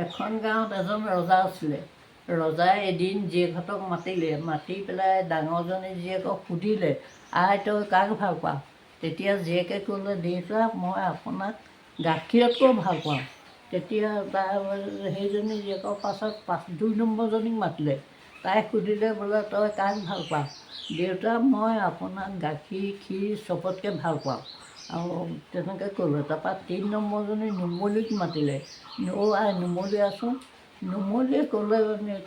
এখন গাঁৱত এজন ৰজা আছিলে। ৰজাই এদিন জীয়েকহঁতক মাতি পেলাই ডাঙৰজনী জীয়েকক সুধিলে, আই তই কাক ভাল পাওঁ? তেতিয়া জীয়েকে ক'লে, দেউতা মই আপোনাক গাখীৰতকৈ ভাল পাওঁ। তেতিয়া সেইজনী জীয়েকৰ পাছত 2 নম্বৰজনীক মাতিলে। তাই সুধিলে বোলে, তই কাক ভাল পাওঁ? দেউতা মই আপোনাক গাখীৰ ক্ষীৰ চবতকৈ ভাল পাওঁ। আৰু তেনেকৈ ক'লোঁ। তাৰপৰা 3 নম্বৰজনী নুমলীক মাতিলে। আই নুমলী আছোন। নুমলীয়ে ক'লে,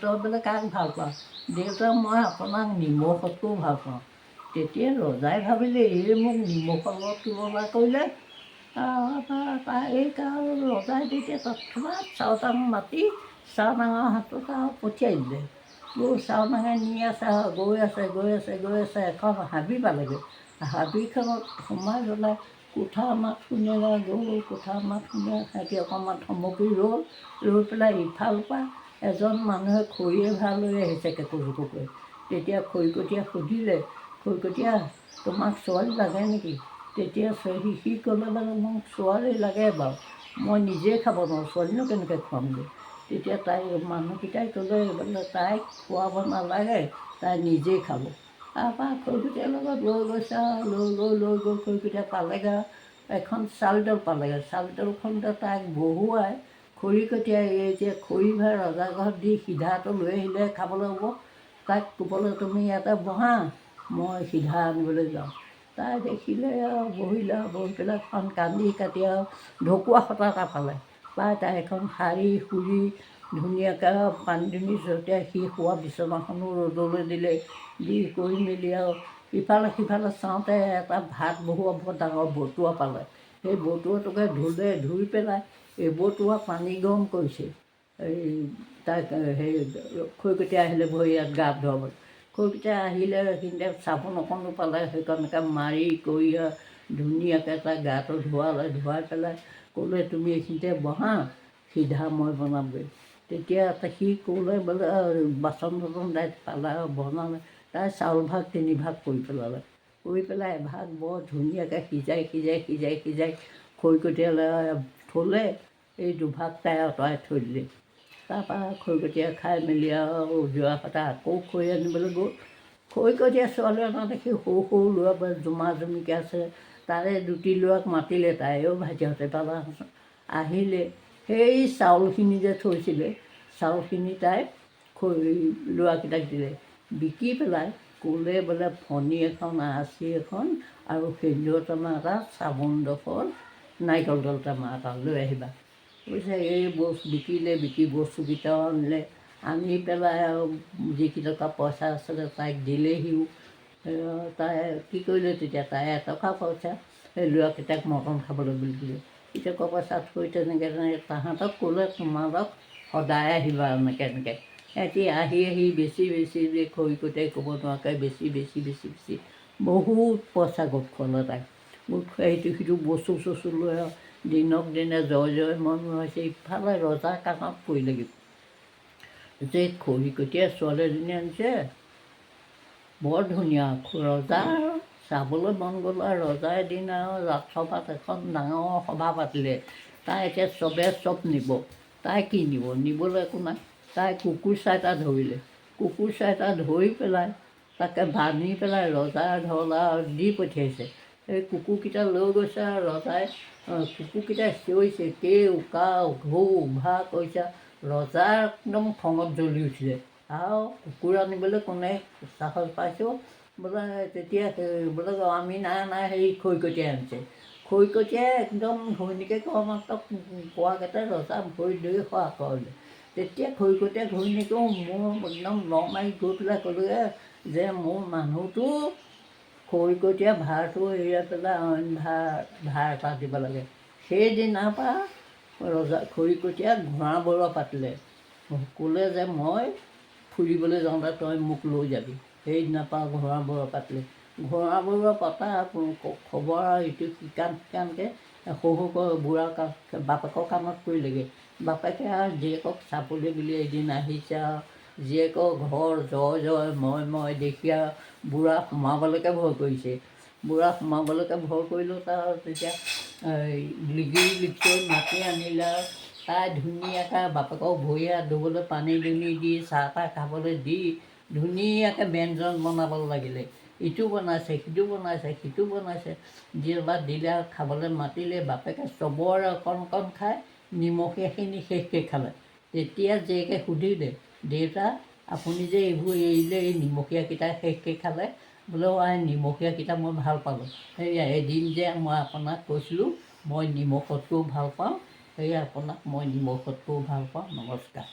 তই বোলে কাক ভাল পাওঁ? দেউতা মই আপোনাক নিমখতকৈও ভাল পাওঁ। তেতিয়া ৰজাই ভাবিলে, এই মোক নিমখৰ লগত তুলনা কৰিলে। ৰজাই তেতিয়া তৎক্ষণাত চাওতাং মাতি চাওতাঙৰ হাতত পঠিয়াই দিলে। চাওতাঙে নি আছে, গৈ আছে এখন হাবি পালেগৈ। হাবিখনত সোমাই গ'লে কুঠাৰ মাত শুনিলে, কুঠাৰ মাত শুনি সিহঁতি অকণমান থমকি ৰৈ পেলাই ইফালৰ পৰা এজন মানুহে খৰিয়ে ভাৰ লৈ আহিছে কেকুজুকুকৈ। তেতিয়া খৰিকটীয়া সুধিলে, খৰিকটীয়া তোমাক ছোৱালী লাগে নেকি? তেতিয়া সি ক'লে, মোক ছোৱালী লাগে বাৰু, মই নিজেই খাব নোৱাৰোঁ, ছোৱালীনো কেনেকৈ খুৱামগৈ? তেতিয়া মানুহকেইটাই ক'লে, বোলে তাইক খুৱাব নালাগে, তাই নিজেই খাব। তাৰপৰা খৰিকটীয়াৰ লগত লৈ গৈছে, লৈ গৈ খৰিকটীয়া পালেগৈ। এখন চাউলডাল পালেগৈ। চাউলডালখনতে তাইক বহুৱাই খৰিকটীয়াই এতিয়া খৰি ভাই ৰজাৰ ঘৰত দি সিধাটো লৈ আহিলে খাবলৈ হ'ব। তাইক ক'বলৈ, তুমি ইয়াতে বহা, মই সিধা আনিবলৈ যাওঁ। তাই দেখিলে বহি পেলাই কান্দি কাটি ঢকুৱা সূতা এটা পাই তাই এখন শাৰী সুৰি ধুনীয়াকৈ পানী দুনি ছটিয়াই সি শোৱা বিচনাখনো ৰ'দলৈ দিলে। দি কৰি মেলি ইফালে সিফালে চাওঁতে এটা ভাত বহুৱাব ডাঙৰ বটুৱা পালে। সেই বটুৱাটোকে ধুই পেলাই বটুৱা পানী গৰম কৰিছে। তাইক খৰিকটীয়া আহিলে ভৰিয়াত গা ধুৱাবলৈ। খৰিকটীয়া আহিলে সেইখিনিতে চাবোন অকণো পালে, সেইকণকে মাৰি কৰি ধুনীয়াকৈ তাই গাটো ধুৱাই পেলাই ক'লে, তুমি এইখিনিতে বহা, সিধা মই বনামগৈ। তেতিয়া সি ক'লে, বোলে বাচন দাই পালা বনালে। তাই চাউল ভাগ 3 ভাগ কৰি পেলাই এভাগ বৰ ধুনীয়াকৈ সিজাই খৰিকটীয়ালৈ থ'লে। এই দুভাগ তাই আঁতৰাই থৈ দিলে। তাৰপৰা খৰিকটীয়া খাই মেলি যোৱা কথা আকৌ খৰি আনিবলৈ গ'ল। খৰিকটীয়া ছোৱালী এটা দেখি সৰু ল'ৰা জুমা জুমিকৈ আছে। তাৰে 2টি ল'ৰাক মাতিলে, তাইও ভাইটিহঁতে পালা আহিলে। সেই চাউলখিনি যে থৈছিলে, চাউলখিনি তাই ল'ৰাকেইটাক দিলে। বিকি পেলাই ক'লে, বোলে ফণি এখন, আঁচি এখন আৰু সেন্দুৰ টেমা এটা, চাবোন ডোখৰ, নাৰিকল তেল টেমা এটা লৈ আহিবা। কৈছে এই বিকি বস্তুকেইটাও আনিলে। আনি পেলাই যিকেইটকা পইচা আছিলে তাইক দিলেহিও। তাই কি কৰিলে, তেতিয়া তাই এটকা পইচা সেই ল'ৰাকেইটাক মটন খাবলৈ বুলি দিলে। কেইটকা পইচা থৈ তেনেকৈ তাহাঁতক ক'লে, তোমালোক সদায় আহিবা এনেকৈ। সিহঁতি আহি বেছি খৰিকটীয়াই ক'ব নোৱাৰাকৈ বেছি বহুত পইচা গোট খোৱালে তাইক। গোট খুৱাই সিটো বস্তু চস্তু লৈ দিনক দিনে জয় হৈছে। ইফালে ৰজাৰ কাণত পৰিলেগৈ যে খৰিকটীয়াই ছোৱালী এজনী আনিছে, বৰ ধুনীয়া। ৰজাৰ চাবলৈ মন গ'ল। ৰজাই এদিন ৰাজসভাত এখন ডাঙৰ সভা পাতিলে। তাই এতিয়া চব নিব, তাই কি নিবলৈ একো নাই। তাই কুকুৰ 4টা ধৰিলে। কুকুৰ 4টা ধৰি পেলাই তাকে বান্ধি পেলাই ৰজাৰ ঘৰলৈ দি পঠিয়াইছে। সেই কুকুৰকেইটা লৈ গৈছে। ৰজাই কুকুৰকেইটাই চিঞৰিছে, কেউ কাউ ঘৌ ঘা কৰিছে। ৰজাৰ একদম খঙত জ্বলি উঠিলে। কুকুৰ আনিবলৈ কোনে সাহস পাইছোঁ বোলে। তেতিয়া বোলে আমি নাই হেৰি খৰিকটীয়াই আনিছে। খৰিকটীয়াই একদম ঘৈণীয়েকে কোৱা মাত্ৰ কোৱাকেইটা ৰজা ভৰি ধৰি সেৱা কৰিলে। তেতিয়া খৰিকটীয়া ঘৈণীয়েকেও মোৰ একদম ল মাৰি গৈ পেলাই ক'লে যে মোৰ মানুহটো খৰিকটীয়া ভাৰটো এৰি পেলাই অইন ভাৰ এটা দিব লাগে। সেইদিনাৰ পৰা খৰিকটীয়াক ঘোঁৰা বৰুৱা পাতিলে। ক'লে যে মই ফুৰিবলৈ যাওঁতে তই মোক লৈ যাবি। সেইদিনাৰ পৰা ঘোঁৰা বৰুৱা পাতিলে। ঘোঁৰা বৰুৱা পতা খবৰ ইটো শিকানকৈ বুঢ়া বাপেকৰ কাণত পৰিলেগৈ। বাপেকে জীয়েকক চাবলৈ বুলি এদিন আহিছে। জীয়েকৰ ঘৰ জয় মই দেখি বুঢ়া সোমাবলৈকে ভয় কৰিছে। বুঢ়া সোমাবলৈকে ভয় কৰিলোঁ। তেতিয়া লিগিৰি লিগিৰি মাতি আনিলে। তাই ধুনীয়াকৈ বাপেকক ভৰি হাত ধুবলৈ পানী দুনি দি চাহ তাহ খাবলৈ দি ধুনীয়াকৈ ব্যঞ্জন বনাব লাগিলে। ইটো বনাইছে, সিটো বনাইছে, সিটো বনাইছে, যিবিলাক দিলে আৰু খাবলৈ মাতিলে। বাপেকে চবৰে অকণ অকণ খাই নিমখীয়াখিনি শেষকৈ খালে। তেতিয়া জীয়েকে সুধিলে, দেউতা আপুনি যে এইবোৰ এৰিলে, এই নিমখীয়াকেইটা শেষকৈ খালে? বোলে আই নিমখীয়াকেইটা মই ভাল পালোঁ। সেয়া এদিন যে মই আপোনাক কৈছিলোঁ মই নিমখতকৈও ভাল পাওঁ, সেয়া আপোনাক মই নিমখতকৈও ভাল পাওঁ। নমস্কাৰ।